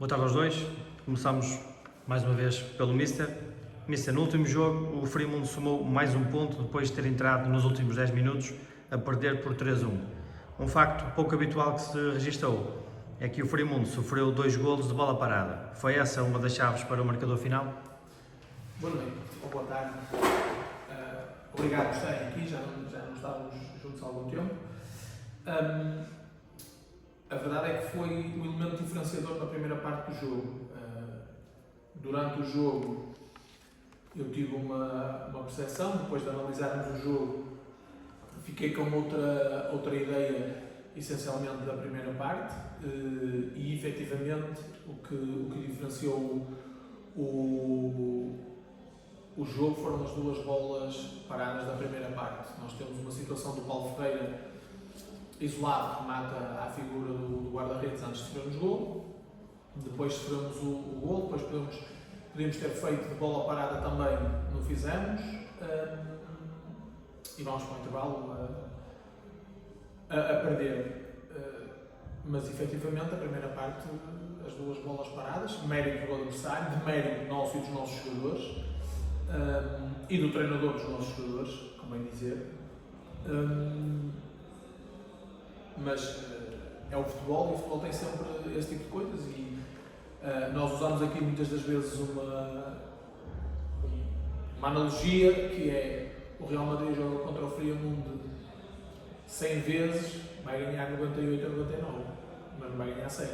Boa tarde aos dois. Começamos mais uma vez pelo Mister. Mister, no último jogo o Friamundo somou mais um ponto depois de ter entrado nos últimos 10 minutos a perder por 3-1. Um facto pouco habitual que se registrou é que o Friamundo sofreu 2 golos de bola parada. Foi essa uma das chaves para o marcador final? Boa noite, ou boa tarde. Obrigado por estarem aqui, já não estávamos juntos há algum tempo. A verdade é que foi o elemento diferenciador na primeira parte do jogo. Durante o jogo eu tive uma percepção, depois de analisarmos o jogo, fiquei com outra ideia essencialmente da primeira parte e efetivamente o que diferenciou o jogo foram as 2 bolas paradas da primeira parte. Nós temos uma situação do Paulo Ferreira isolado que mata a figura do guarda-redes antes de sofrermos gol. Depois sofremos o gol, depois podíamos ter feito de bola parada também, não fizemos. E vamos para o intervalo a perder. Mas efetivamente a primeira parte, as 2 bolas paradas, mérito do adversário, de mérito nosso e dos nossos jogadores, e do treinador dos nossos jogadores, como bem dizer. Mas é o futebol e o futebol tem sempre esse tipo de coisas e nós usamos aqui muitas das vezes uma analogia que é o Real Madrid joga contra o Friamundo 100 vezes, vai ganhar 98 ou 99, mas não vai ganhar 100.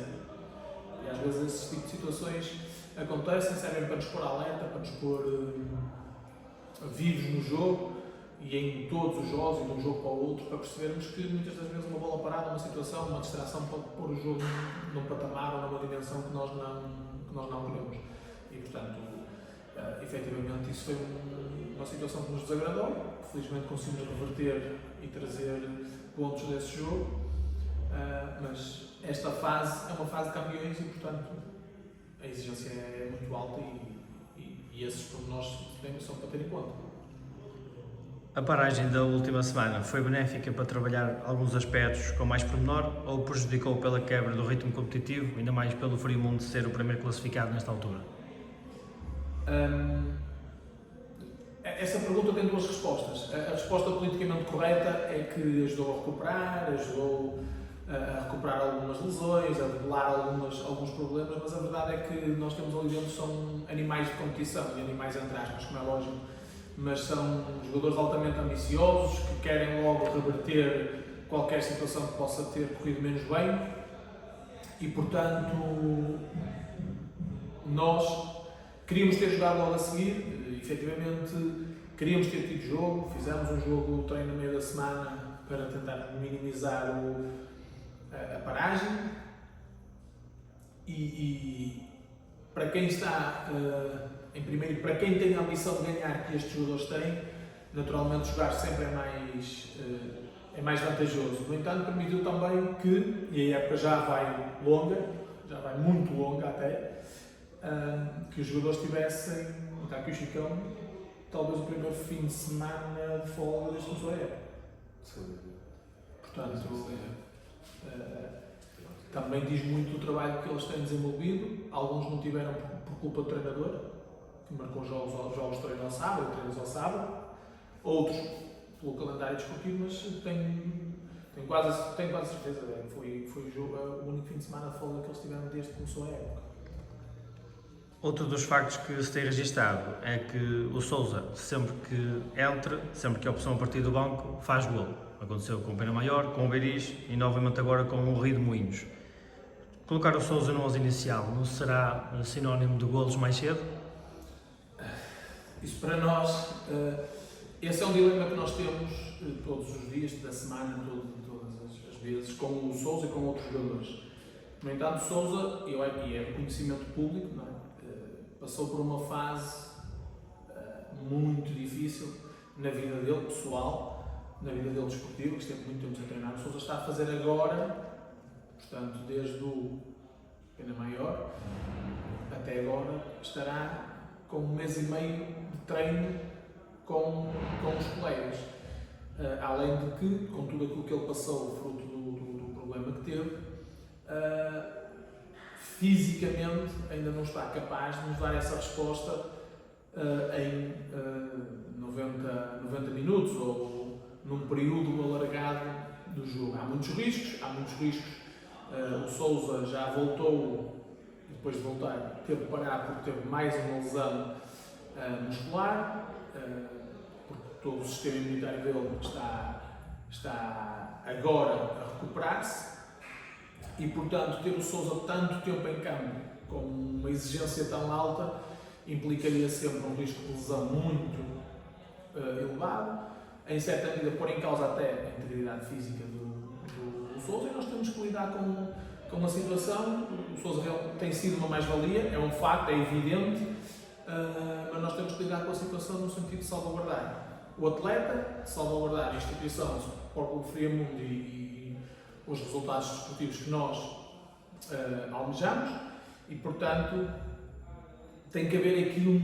E às vezes esse tipo de situações acontecem, servem para nos pôr alerta, para nos pôr vivos no jogo e em todos os jogos e de um jogo para o outro, para percebermos que muitas das vezes uma bola parada, uma situação, uma distração pode pôr o jogo num patamar ou numa dimensão que nós não queremos. E portanto, efetivamente isso foi uma situação que nos desagradou, que felizmente conseguimos reverter e trazer pontos desse jogo, mas esta fase é uma fase de campeões e portanto a exigência é muito alta e esses pormenores são para ter em conta. A paragem da última semana foi benéfica para trabalhar alguns aspectos com mais pormenor ou prejudicou pela quebra do ritmo competitivo, ainda mais pelo Friamundo ser o primeiro classificado nesta altura? Essa pergunta tem 2 respostas. A resposta politicamente correta é que ajudou a recuperar, ajudou a recuperar algumas lesões, a debelar alguns problemas, mas a verdade é que nós temos ali dentro são animais de competição, e animais entre aspas, como é lógico, mas são jogadores altamente ambiciosos, que querem logo reverter qualquer situação que possa ter corrido menos bem e, portanto, nós queríamos ter jogado logo a seguir, efetivamente queríamos ter tido jogo, fizemos um jogo de treino no meio da semana para tentar minimizar a paragem e para quem está em primeiro e para quem tem a ambição de ganhar que estes jogadores têm, naturalmente jogar sempre é mais vantajoso. No entanto, permitiu também que, e a época já vai longa, já vai muito longa até, que os jogadores tivessem, está aqui o Chicão, talvez o primeiro fim de semana de folga desde que começou a época. Portanto, também diz muito do trabalho que eles têm desenvolvido. Alguns não tiveram por culpa do treinador, que marcou jogos de treino ao sábado, treinos ao sábado. Outros pelo calendário desportivo, mas tenho quase certeza que foi o único fim de semana de folga que eles tiveram desde que começou a época. Outro dos factos que se tem registado é que o Sousa, sempre que entra, sempre que é opção a partir do banco, faz golo. Aconteceu com o Pena Maior, com o Beiriz e novamente agora com o Rio de Moinhos. Colocar o Sousa no 11 inicial não será sinónimo de golos mais cedo? Isso para nós, esse é um dilema que nós temos todos os dias da semana, todas as vezes, com o Sousa e com outros jogadores. No entanto, o Sousa, e é reconhecimento público, não é? Passou por uma fase muito difícil na vida dele, pessoal, na vida dele desportiva, que esteve muito tempo sem treinar. O Sousa está a fazer agora, portanto, desde o Pena Maior até agora, estará com 1 mês e meio de treino com os colegas. Além de que, com tudo aquilo que ele passou, fruto do problema que teve, fisicamente ainda não está capaz de nos dar essa resposta em 90 minutos ou num período alargado do jogo. Há muitos riscos. O Sousa já voltou, depois de voltar, teve de parar porque teve mais uma lesão muscular, porque todo o sistema imunitário dele está agora a recuperar-se e, portanto, ter o Sousa tanto tempo em campo com uma exigência tão alta implicaria sempre um risco de lesão muito elevado, em certa medida pôr em causa até a integridade física do Sousa, e nós temos que lidar com uma situação. O Sousa tem sido uma mais-valia, é um facto, é evidente, mas nós temos que lidar com a situação no sentido de salvaguardar o atleta, salvaguardar a instituição, o Friamundo e os resultados desportivos que nós almejamos, e, portanto, tem que haver aqui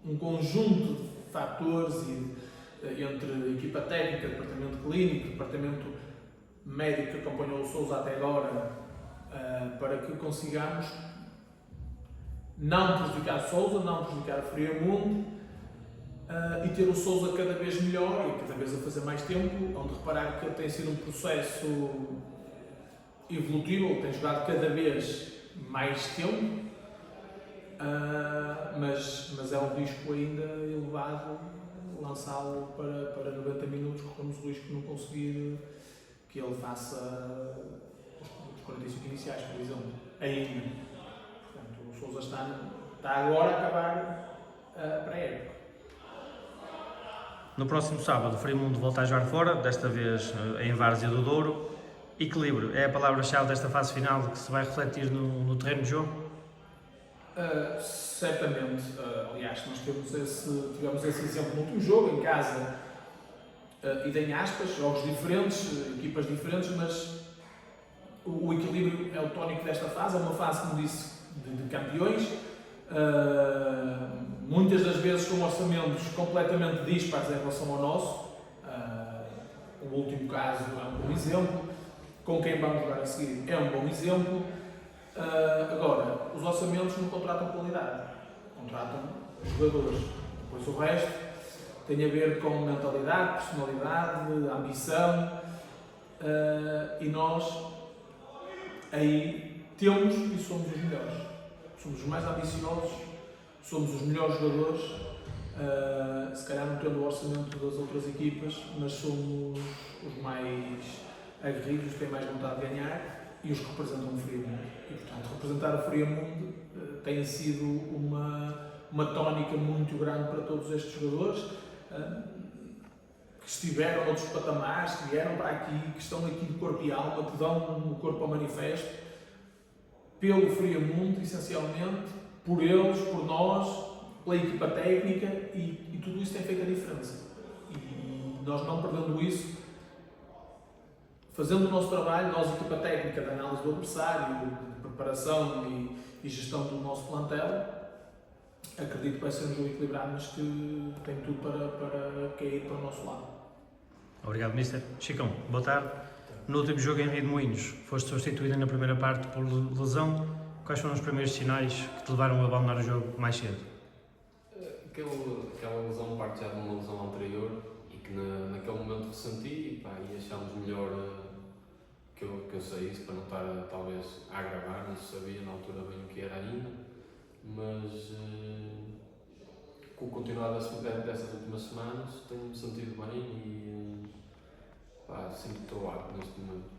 um conjunto de fatores entre equipa técnica, departamento clínico, departamento médico que acompanhou o Sousa até agora, para que consigamos não prejudicar o Sousa, não prejudicar o Friamundo, e ter o Sousa cada vez melhor e cada vez a fazer mais tempo, onde reparar que tem sido um processo evolutivo, ele tem jogado cada vez mais tempo, mas é um risco ainda elevado lançá-lo para 90 minutos, corremos o risco de não conseguir que ele faça os 45 iniciais, por exemplo, ainda. Portanto, o Sousa está agora a acabar a pré-época. No próximo sábado, o Friamundo volta a jogar fora, desta vez em Várzea do Douro. Equilíbrio é a palavra-chave desta fase final que se vai refletir no terreno de jogo? Certamente. Aliás, nós tivemos esse exemplo no último jogo, em casa, e tem aspas, jogos diferentes, equipas diferentes, mas o equilíbrio é o tónico desta fase. É uma fase, como disse, de campeões, muitas das vezes com orçamentos completamente dispares em relação ao nosso. O último caso é um bom exemplo, com quem vamos jogar a seguir é um bom exemplo. Agora, os orçamentos não contratam qualidade, contratam jogadores. Depois o resto tem a ver com mentalidade, personalidade, ambição, e nós aí temos e somos os melhores. Somos os mais ambiciosos, somos os melhores jogadores, se calhar não tendo o orçamento das outras equipas, mas somos os mais aguerridos, têm mais vontade de ganhar e os que representam o Friamundo. E, portanto, representar o Friamundo tem sido uma tónica muito grande para todos estes jogadores, que estiveram noutros patamares, que vieram para aqui, que estão aqui de corpo e alma, que dão o corpo ao manifesto, pelo Friamundo, essencialmente, por eles, por nós, pela equipa técnica, e tudo isso tem feito a diferença. E nós não perdendo isso, fazendo o nosso trabalho, nós, equipa técnica, de análise do adversário, de preparação e gestão do nosso plantel, acredito que vai ser um jogo equilibrado, mas que tem tudo para cair para o nosso lado. Obrigado, Mister. Chicão, boa tarde. No último jogo em Rio de Moinhos, foste substituído na primeira parte por lesão. Quais foram os primeiros sinais que te levaram a abandonar o jogo mais cedo? Aquela lesão parte já de uma lesão anterior e que naquele momento ressenti e achámos melhor que eu saísse para não estar talvez a agravar, não se sabia na altura bem o que era ainda, mas com o continuar dessas últimas semanas tenho-me sentido bem e sinto que estou apto neste momento.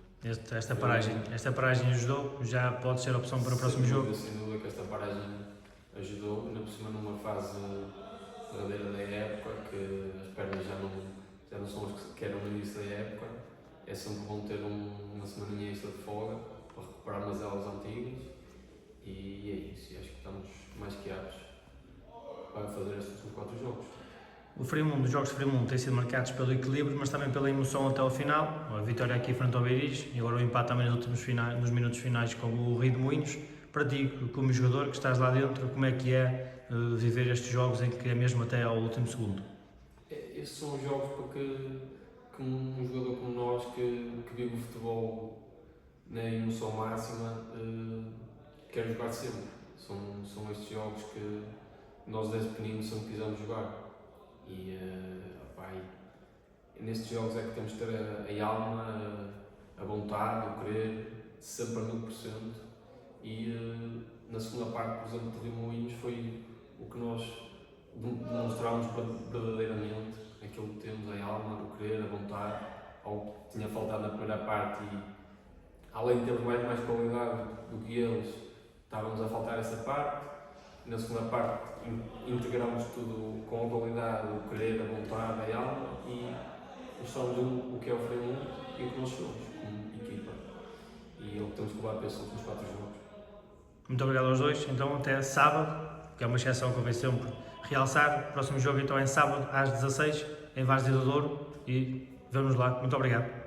Esta paragem ajudou? Já pode ser opção para o próximo jogo? Sem dúvida que esta paragem ajudou, ainda por cima numa fase verdadeira da época, que as pernas já não são as que eram no início da época. É sempre bom ter uma semaninha extra de folga para recuperar umas elas antigas, e é isso, e acho que estamos mais que aptos para fazer estes últimos 4 jogos. Os jogos de Friamundo têm sido marcados pelo equilíbrio, mas também pela emoção até ao final. A vitória aqui frente ao Beiris e agora o empate também nos minutos finais com o Rio de Moinhos. Para ti, como jogador que estás lá dentro, como é que é viver estes jogos em que é mesmo até ao último segundo? Estes são os jogos para que um jogador como nós, que vive o futebol na emoção máxima, quero jogar sempre. São estes jogos que nós desde pequeninos sempre quisemos jogar. E, e nestes jogos é que temos de ter a alma, a vontade, o querer, sempre a 1000%. E na segunda parte, por exemplo, de Limoinhos foi o que nós demonstrámos verdadeiramente aquilo que temos, a alma, o querer, a vontade, ao que tinha faltado na primeira parte e além de termos mais qualidade do que eles, estávamos a faltar essa parte. Na segunda parte integramos tudo com a qualidade, o querer, a vontade, a alma e mostramos o que é o Fremundo e o que nós somos como equipa. E é o que temos que levar para esses últimos 4 jogos. Muito obrigado aos dois. Então até sábado, que é uma exceção que eu venho sempre realçar. O próximo jogo então é sábado às 16 em Várzea do Douro e vemos lá. Muito obrigado.